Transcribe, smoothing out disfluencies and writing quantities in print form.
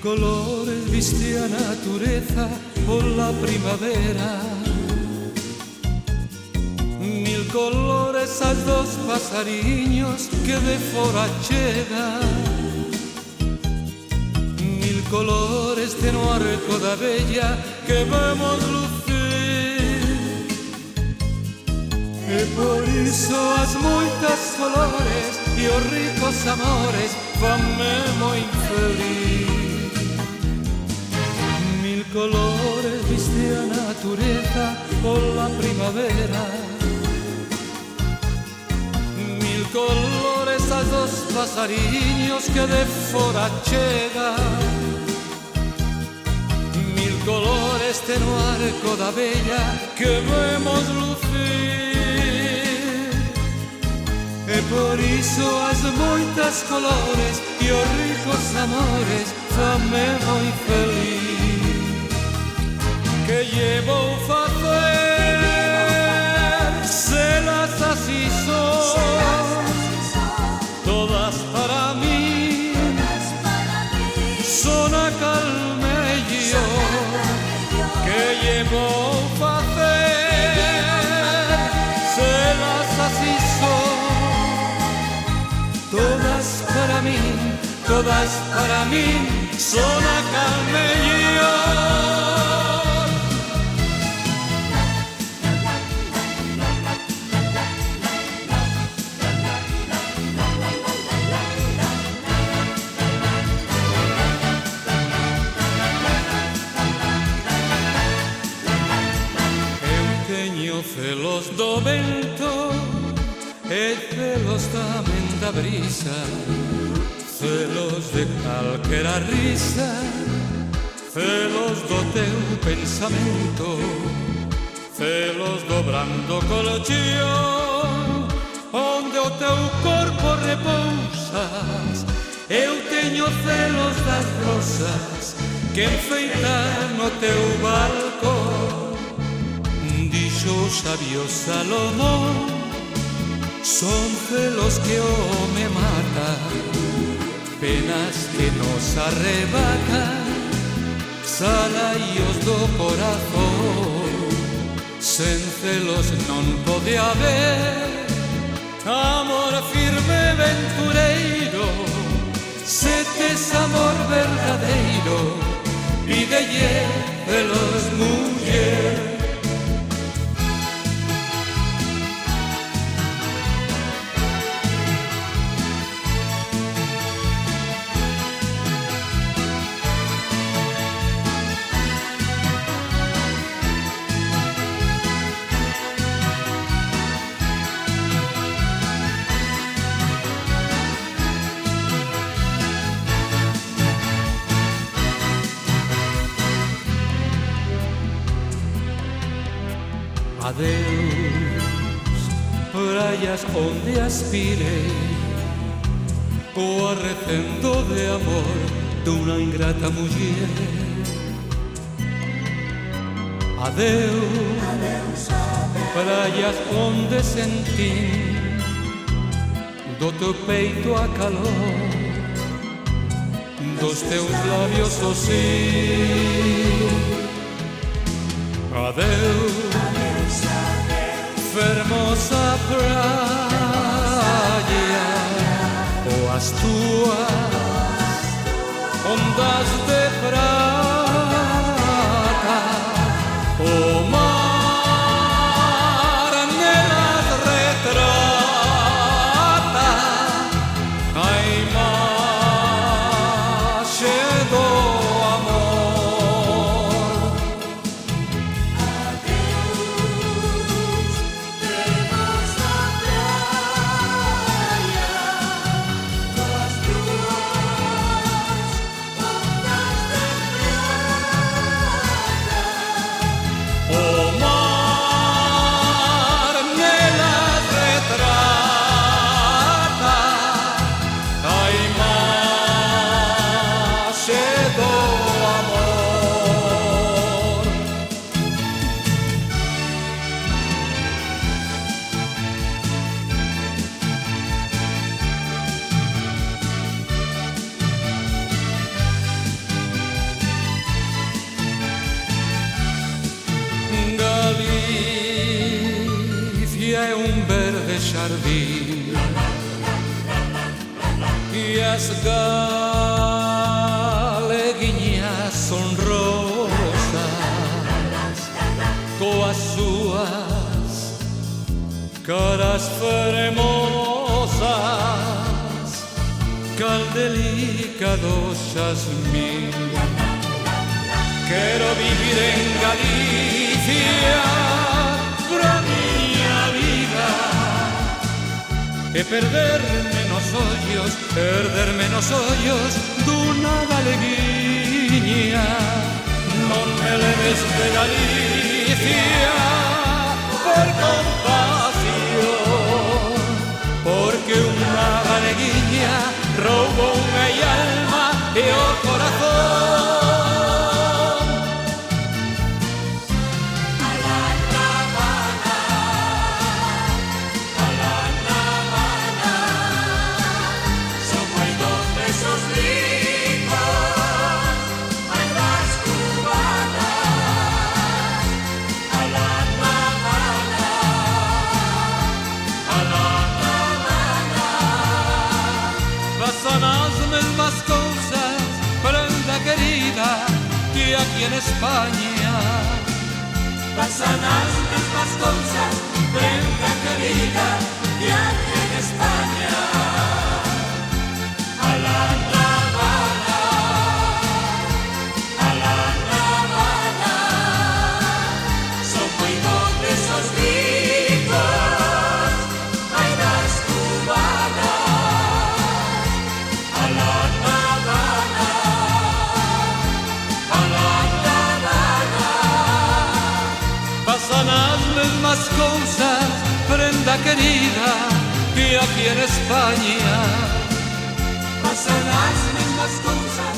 Colores viste a natureza por la primavera, mil colores as dos pasariños que de fora chegan, mil colores de no arco da bella que vemos lucir, e por iso as moitas colores e os ricos amores fanme moi infeliz. Colores viste a natureza por la primavera, mil colores as dos pasariños que de fora chegan, mil colores de no arco da bella que vemos lucir, e por iso as moitas colores e os ricos amores fanme moi feliz. Que llevo facer se las así son, todas para mí son a calmello. Que llevo facer se las así son, todas para mí son a calmello. Celos do vento e celos tamén da brisa, celos de calquera risa, celos do teu pensamento, celos do brando colchón onde o teu corpo repousas. Eu teño celos das rosas que enfeitan o teu balcón. Dixo o sabio Salomón, son celos que o me matan, penas que nos arrebatan, salaios do corazón. Sen celos non pode haber amor firme ventureiro. Se tes amor verdadeiro, pídelle celos, muller. Adeus, praias onde aspire o arrecendo de amor dunha ingrata muller. Adeus, praias onde sentín do teu peito a calor, dos teus labios o sí. Adeus, fermosa praia, o as túas ondas de prata, o mar nelas retrata a imaxe do amor. que è un verde jardín e as galeguinhas son rosas coas súas caras fermosas cal delicado xasmín. Quero vivir en Galicia pra miña vida e perderme nos ollos dunha galeguiña. Non me leves de Galicia por compasión, porque unha galeguiña roubou unha alma e o corazón. Pasan as mesmas cousas, prenda querida, que aquí en España. Pasan as mesmas cousas, prenda querida, que aquí en España. A la Habana, son moi bons esos ricos, ai das cubanas. Pasan as mesmas cousas, prenda querida, que aquí en España. Pasan as mesmas cousas.